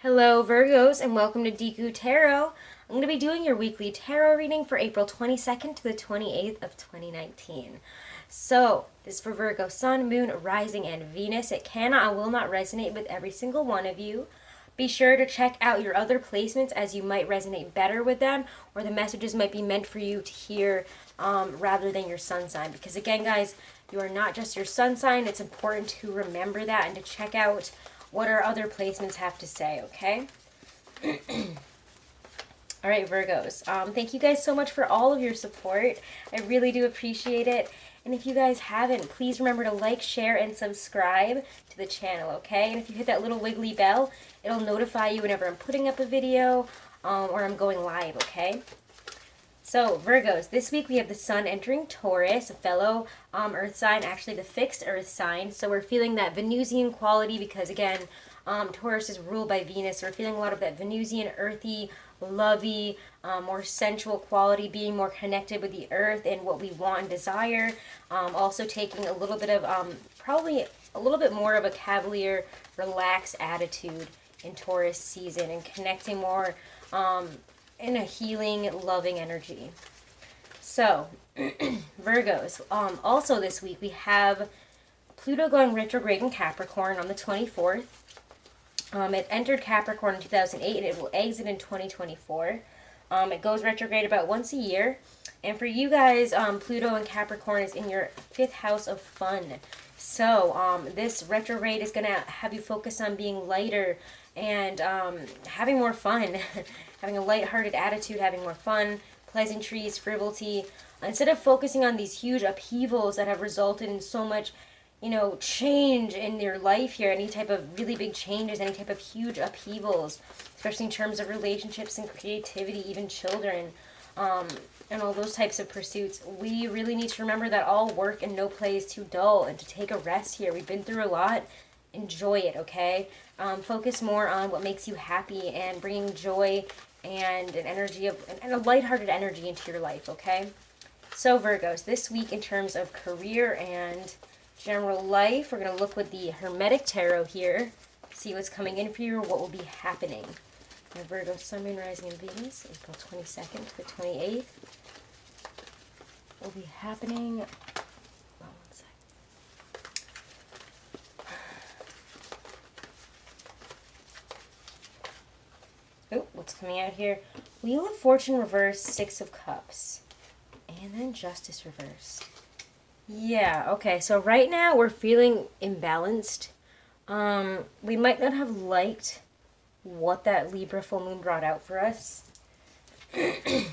Hello Virgos and welcome to Deku Tarot. I'm going to be doing your weekly tarot reading for April 22nd to the 28th of 2019. So, this is for Virgo, Sun, Moon, Rising, and Venus. It cannot and will not resonate with every single one of you. Be sure to check out your other placements as you might resonate better with them, or the messages might be meant for you to hear rather than your sun sign. Because again, guys, you are not just your sun sign. It's important to remember that and to check out what our other placements have to say, okay? All right, Virgos. Thank you guys so much for all of your support. I really do appreciate it. And if you guys haven't, please remember to like, share, and subscribe to the channel, okay? And if you hit that little wiggly bell, it'll notify you whenever I'm putting up a video or I'm going live, okay? So, Virgos, this week we have the Sun entering Taurus, a fellow Earth sign, actually the fixed Earth sign. So we're feeling that Venusian quality because, again, Taurus is ruled by Venus. So we're feeling a lot of that Venusian, earthy, lovey, more sensual quality, being more connected with the earth and what we want and desire. Also taking a little bit of, probably a little bit more of a cavalier, relaxed attitude in Taurus season and connecting more in a healing, loving energy. So, Virgos, also this week we have Pluto going retrograde in Capricorn on the 24th. It entered Capricorn in 2008 and it will exit in 2024. It goes retrograde about once a year. And for you guys, Pluto in Capricorn is in your 5th house of fun. So this retrograde is going to have you focus on being lighter and having more fun. Having a lighthearted attitude, having more fun, pleasantries, frivolity. Instead of focusing on these huge upheavals that have resulted in so much, change in your life here, any type of really big changes, any type of huge upheavals, especially in terms of relationships and creativity, even children, and all those types of pursuits, we really need to remember that all work and no play is too dull, and to take a rest here. We've been through a lot. Enjoy it, okay? Focus more on what makes you happy and bringing joy and an energy of, and a lighthearted energy into your life, okay? So Virgos, this week in terms of career and general life, we're going to look with the Hermetic Tarot here, see what's coming in for you or what will be happening. Now, Virgo, Sun, Moon, Rising, and Venus, April 22nd to the 28th, will be happening. Oh, what's coming out here? Wheel of Fortune reversed, 6 of Cups. And then Justice reversed. Yeah, okay, so right now we're feeling imbalanced. We might not have liked what that Libra full moon brought out for us. It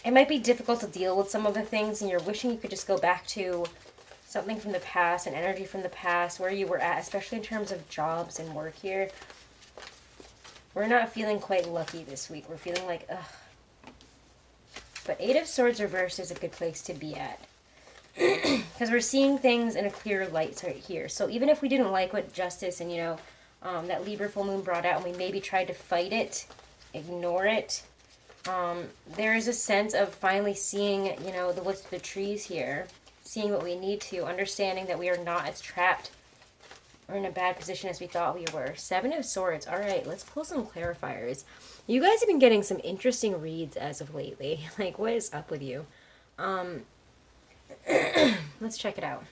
might be difficult to deal with some of the things, and you're wishing you could just go back to something from the past, an energy from the past, where you were at, especially in terms of jobs and work here. We're not feeling quite lucky this week. We're feeling like, ugh. But 8 of Swords reversed is a good place to be at. Because we're seeing things in a clearer light right here. So even if we didn't like what Justice and, that Libra full moon brought out, and we maybe tried to fight it, ignore it, there is a sense of finally seeing, the woods through the trees here. Seeing what we need to, understanding that we are not as trapped or in a bad position as we thought we were. 7 of Swords. All right, let's pull some clarifiers. You guys have been getting some interesting reads as of lately. Like, what is up with you? Let's check it out.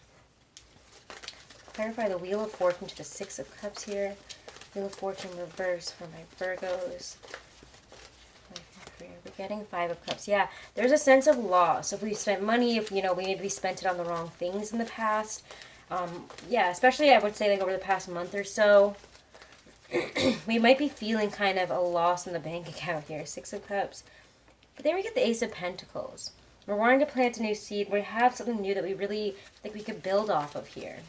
Clarify the Wheel of Fortune to the 6 of Cups here. Wheel of Fortune reverse for my Virgos. We're getting 5 of Cups. Yeah, there's a sense of loss. If we spent money, if, we spent it on the wrong things in the past. Yeah, especially I would say like over the past month or so, we might be feeling kind of a loss in the bank account here. 6 of Cups. But then we get the Ace of Pentacles. We're wanting to plant a new seed. We have something new that we really think we could build off of here.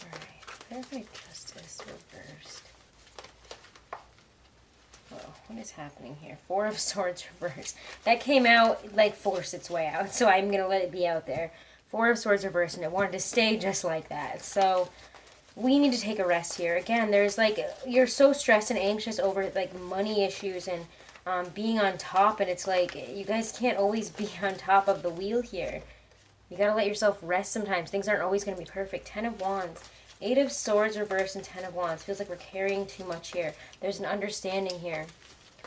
Alright, clarify Justice reversed. Whoa, what is happening here? 4 of Swords reversed. That came out, like, forced its way out, so I'm going to let it be out there. 4 of Swords reversed, and it wanted to stay just like that. So we need to take a rest here. Again, there's like, you're so stressed and anxious over like money issues and being on top, and it's like you guys can't always be on top of the wheel here. You gotta let yourself rest sometimes. Things aren't always going to be perfect. 10 of Wands. Eight of Swords reversed and Ten of Wands. Feels like we're carrying too much here. There's an understanding here.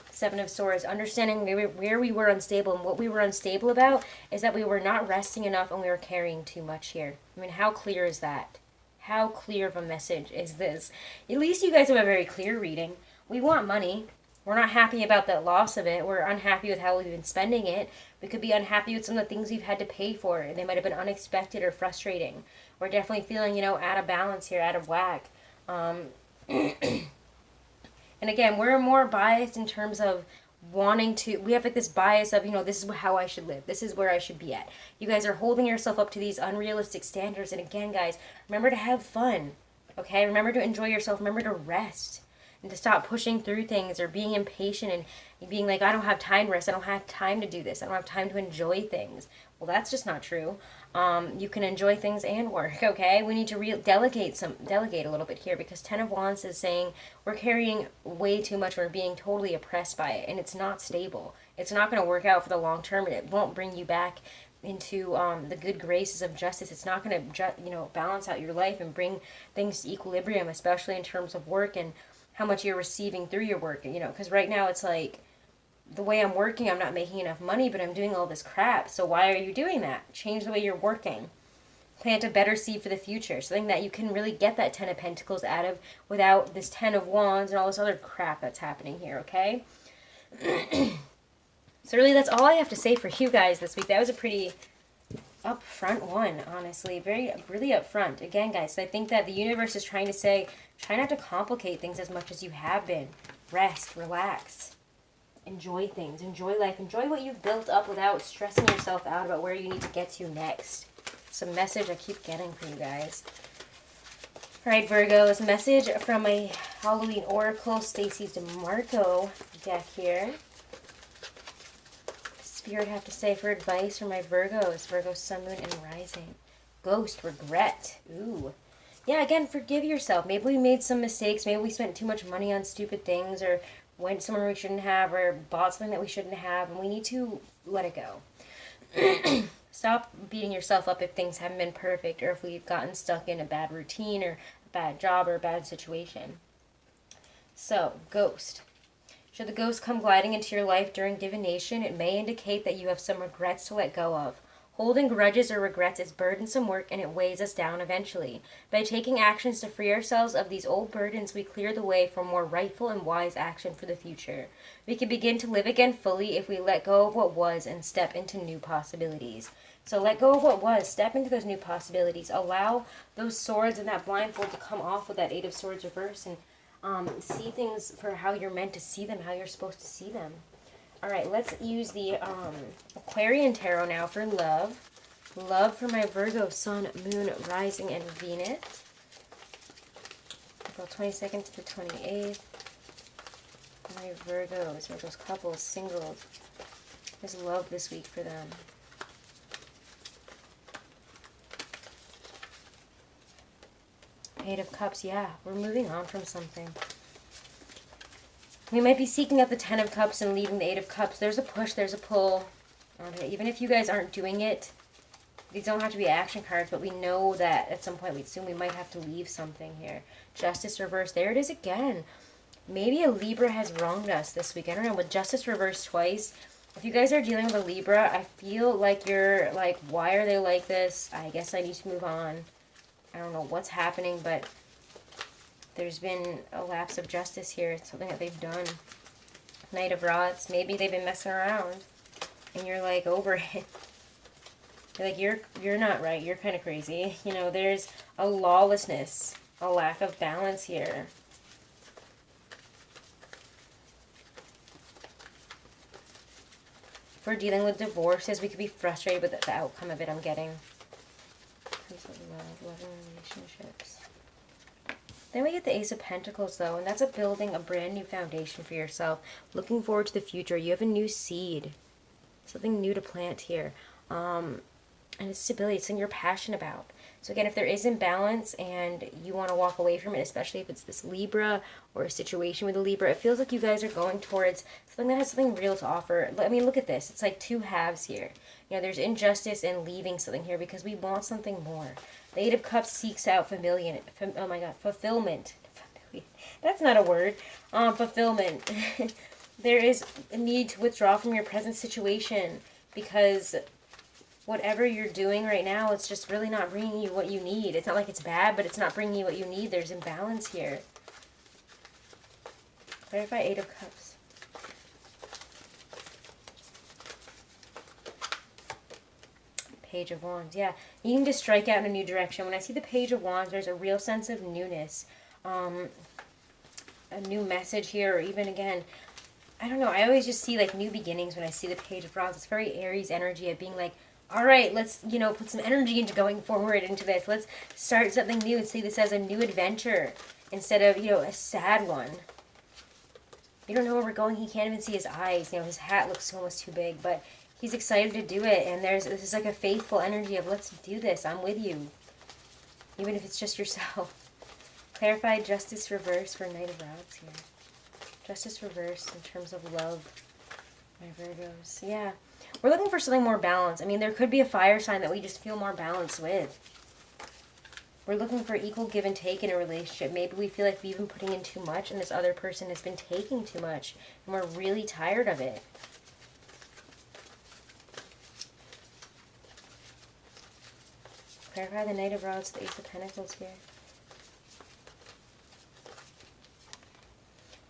Seven of Swords, understanding where we were unstable, and what we were unstable about is that we were not resting enough and we were carrying too much here. I mean, how clear is that? How clear of a message is this? At least you guys have a very clear reading. We want money. We're not happy about the loss of it. We're unhappy with how we've been spending it. We could be unhappy with some of the things we've had to pay for. They might have been unexpected or frustrating. We're definitely feeling, you know, out of balance here, out of whack. And again, we're more biased in terms of wanting to, we have like this bias of, you know, this is how I should live. This is where I should be at. You guys are holding yourself up to these unrealistic standards. And again, guys, remember to have fun. Okay? Remember to enjoy yourself. Remember to rest. And to stop pushing through things or being impatient and being like, I don't have time to rest. I don't have time to do this. I don't have time to enjoy things. Well, that's just not true. You can enjoy things and work, okay? We need to delegate a little bit here, because Ten of Wands is saying we're carrying way too much. We're being totally oppressed by it, and it's not stable. It's not going to work out for the long term, and it won't bring you back into the good graces of justice. It's not going to, you know, balance out your life and bring things to equilibrium, especially in terms of work and how much you're receiving through your work, you know, because right now it's like, the way I'm working, I'm not making enough money, but I'm doing all this crap. So why are you doing that? Change the way you're working. Plant a better seed for the future. Something that you can really get that Ten of Pentacles out of without this Ten of Wands and all this other crap that's happening here, okay? So really, that's all I have to say for you guys this week. That was a pretty upfront one, honestly. Really upfront. Again, guys, I think that the universe is trying to say, try not to complicate things as much as you have been. Rest, relax. Enjoy things, enjoy life, enjoy what you've built up without stressing yourself out about where you need to get to next. It's a message I keep getting for you guys. Alright, Virgos, message from my Halloween Oracle Stacey's DeMarco deck here. Spirit have to say for advice for my Virgos, Virgo, Sun, Moon, and Rising. Ghost, regret. Ooh. Yeah, again, forgive yourself. Maybe we made some mistakes. Maybe we spent too much money on stupid things, or went somewhere we shouldn't have, or bought something that we shouldn't have, and we need to let it go. Stop beating yourself up if things haven't been perfect, or if we've gotten stuck in a bad routine, or a bad job, or a bad situation. So, Ghost. Should the ghost come gliding into your life during divination, it may indicate that you have some regrets to let go of. Holding grudges or regrets is burdensome work, and it weighs us down eventually. By taking actions to free ourselves of these old burdens, we clear the way for more rightful and wise action for the future. We can begin to live again fully if we let go of what was and step into new possibilities. So let go of what was, step into those new possibilities. Allow those swords and that blindfold to come off with that Eight of Swords reverse, and see things for how you're meant to see them, how you're supposed to see them. Alright, let's use the Aquarian Tarot now for love. Love for my Virgo, Sun, Moon, Rising, and Venus. April 22nd to the 28th. My Virgos couples, singles. There's love this week for them. Eight of Cups, yeah, we're moving on from something. We might be seeking out the Ten of Cups and leaving the Eight of Cups. There's a push, there's a pull. Even if you guys aren't doing it, these don't have to be action cards, but we know that at some point we might have to leave something here. Justice reversed. There it is again. Maybe a Libra has wronged us this week. I don't know. With Justice reversed twice, if you guys are dealing with a Libra, I feel like you're like, why are they like this? I guess I need to move on. I don't know what's happening, but there's been a lapse of justice here. It's something that they've done. Knight of Rods. Maybe they've been messing around, and you're like over it. You're like, you're not right. You're kind of crazy. You know, there's a lawlessness, a lack of balance here. If we're dealing with divorces, we could be frustrated with the outcome of it. I'm getting. Love and relationships. Then we get the Ace of Pentacles, though, and that's building a brand new foundation for yourself. Looking forward to the future. You have a new seed. Something new to plant here. And it's stability. It's something you're passionate about. So again, if there is imbalance and you want to walk away from it, especially if it's this Libra or a situation with a Libra, it feels like you guys are going towards something that has something real to offer. I mean, look at this. It's like two halves here. You know, there's injustice and leaving something here because we want something more. The Eight of Cups seeks out fulfillment. That's not a word. Fulfillment. There is a need to withdraw from your present situation because whatever you're doing right now, it's just really not bringing you what you need. It's not like it's bad, but it's not bringing you what you need. There's imbalance here. Clarify Eight of Cups. Page of Wands. Yeah, you need to strike out in a new direction. When I see the Page of Wands, there's a real sense of newness. A new message here, or even again, I don't know, I always just see like new beginnings when I see the Page of Wands. It's very Aries energy of being like, all right, let's, you know, put some energy into going forward into this. Let's start something new and see this as a new adventure instead of, you know, a sad one. You don't know where we're going. He can't even see his eyes. You know, his hat looks almost too big, but he's excited to do it. And this is like a faithful energy of, let's do this. I'm with you. Even if it's just yourself. Clarify Justice reverse for Knight of Rods here. Justice reverse in terms of love, my Virgos. Yeah. We're looking for something more balanced. I mean, there could be a fire sign that we just feel more balanced with. We're looking for equal give and take in a relationship. Maybe we feel like we've been putting in too much and this other person has been taking too much. And we're really tired of it. Clarify the Knight of Rods, the Ace of Pentacles here.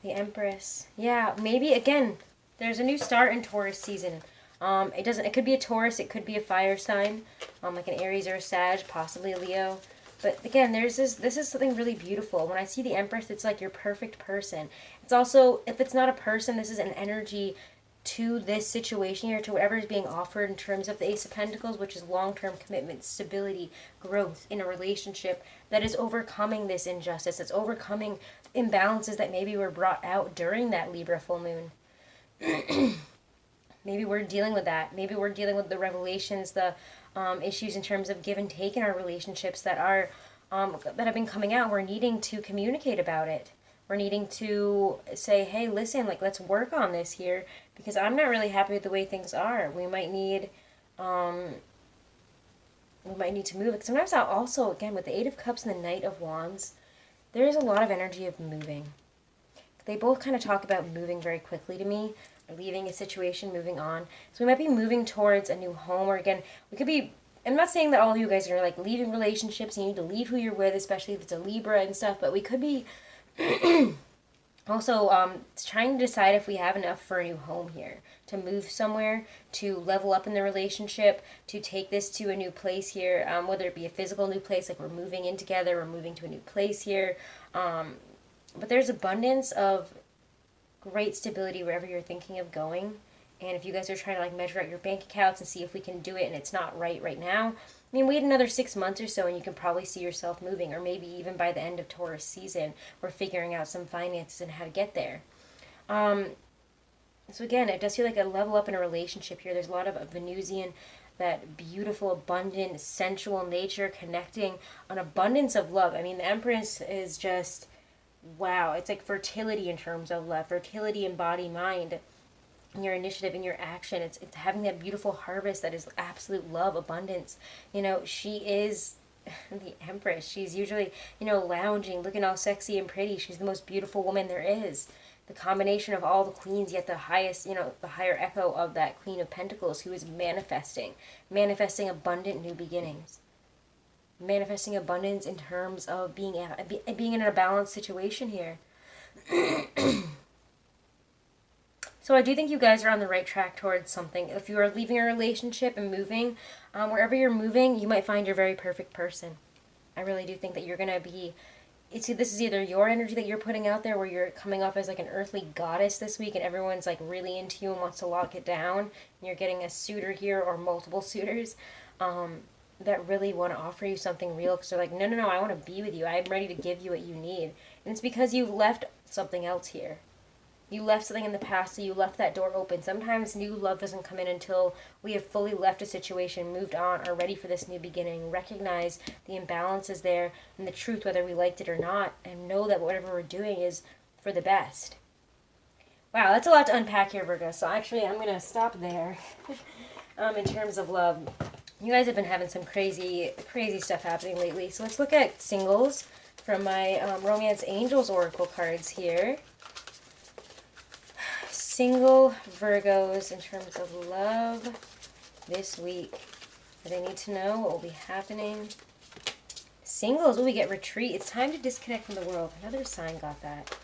The Empress. Yeah, maybe, again, there's a new start in Taurus season. It could be a Taurus, it could be a fire sign, like an Aries or a Sag, possibly a Leo. But again, this is something really beautiful. When I see the Empress, it's like your perfect person. It's also, if it's not a person, this is an energy to this situation here, to whatever is being offered in terms of the Ace of Pentacles, which is long-term commitment, stability, growth in a relationship that is overcoming this injustice. It's overcoming imbalances that maybe were brought out during that Libra full moon. Maybe we're dealing with that. Maybe we're dealing with the revelations, the issues in terms of give and take in our relationships that are that have been coming out. We're needing to communicate about it. We're needing to say, hey, listen, like, let's work on this here because I'm not really happy with the way things are. We might need to move. Sometimes I'll also, again, with the Eight of Cups and the Knight of Wands, there is a lot of energy of moving. They both kind of talk about moving very quickly to me, or leaving a situation, moving on. So we might be moving towards a new home, or again, we could be, I'm not saying that all of you guys are like leaving relationships, you need to leave who you're with, especially if it's a Libra and stuff, but we could be also trying to decide if we have enough for a new home here, to move somewhere, to level up in the relationship, to take this to a new place here, whether it be a physical new place, like we're moving in together, we're moving to a new place here, but there's abundance of great stability wherever you're thinking of going. And if you guys are trying to like measure out your bank accounts and see if we can do it and it's not right now, I mean, wait another 6 months or so and you can probably see yourself moving, or maybe even by the end of Taurus season, we're figuring out some finances and how to get there. So again, it does feel like a level up in a relationship here. There's a lot of Venusian, that beautiful, abundant, sensual nature connecting, an abundance of love. I mean, the Empress is just, wow. It's like fertility in terms of love, fertility in body, mind, in your initiative, in your action. It's having that beautiful harvest that is absolute love, abundance. You know, she is the Empress. She's usually, you know, lounging, looking all sexy and pretty. She's the most beautiful woman there is. The combination of all the queens, yet the highest, you know, the higher echo of that Queen of Pentacles, who is manifesting abundant new beginnings. Manifesting abundance in terms of being in a balanced situation here. So I do think you guys are on the right track towards something. If you are leaving a relationship and moving, wherever you're moving, you might find your very perfect person. I really do think that you're going to be, this is either your energy that you're putting out there where you're coming off as like an earthly goddess this week and everyone's like really into you and wants to lock it down, and you're getting a suitor here or multiple suitors that really want to offer you something real because they're like, no, I want to be with you. I'm ready to give you what you need. And it's because you've left something else here. You left something in the past, so you left that door open. Sometimes new love doesn't come in until we have fully left a situation, moved on, are ready for this new beginning, recognize the imbalances there and the truth, whether we liked it or not, and know that whatever we're doing is for the best. Wow, that's a lot to unpack here, Virgo. So actually, I'm going to stop there in terms of love. You guys have been having some crazy stuff happening lately. So let's look at singles from my Romance Angels Oracle cards here. Single Virgos in terms of love this week. They need to know what will be happening. Singles, we get retreat. It's time to disconnect from the world. Another sign got that.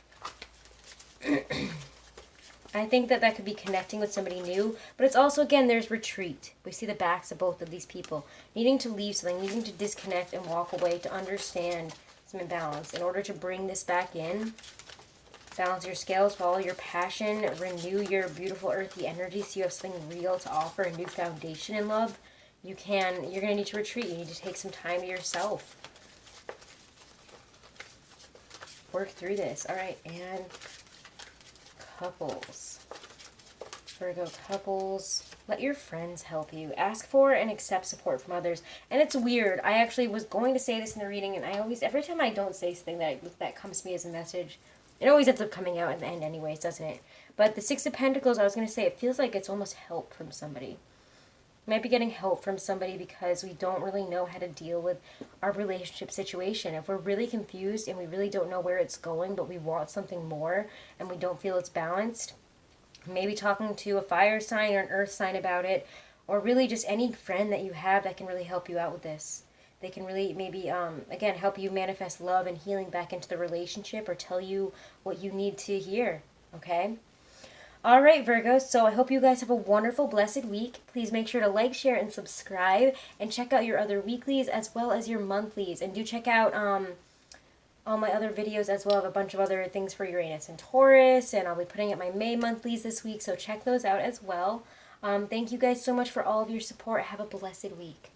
I think that could be connecting with somebody new, but it's also, again, there's retreat. We see the backs of both of these people needing to leave something, needing to disconnect and walk away to understand some imbalance. In order to bring this back in, balance your scales, follow your passion, renew your beautiful earthy energy so you have something real to offer, a new foundation in love. You're going to need to retreat. You need to take some time to yourself. Work through this. All right, and couples. Virgo couples, let your friends help you. Ask for and accept support from others. And it's weird. I actually was going to say this in the reading, and I always, every time I don't say something that comes to me as a message, it always ends up coming out at the end anyways, doesn't it? But the Six of Pentacles, I was going to say, it feels like it's almost help from somebody. We might be getting help from somebody because we don't really know how to deal with our relationship situation. If we're really confused and we really don't know where it's going, but we want something more and we don't feel it's balanced, maybe talking to a fire sign or an earth sign about it, or really just any friend that you have that can really help you out with this. They can really maybe, again, help you manifest love and healing back into the relationship or tell you what you need to hear, okay? All right, Virgos, so I hope you guys have a wonderful, blessed week. Please make sure to like, share, and subscribe, and check out your other weeklies as well as your monthlies. And do check out all my other videos as well. I have a bunch of other things for Uranus and Taurus, and I'll be putting up my May monthlies this week, so check those out as well. Thank you guys so much for all of your support. Have a blessed week.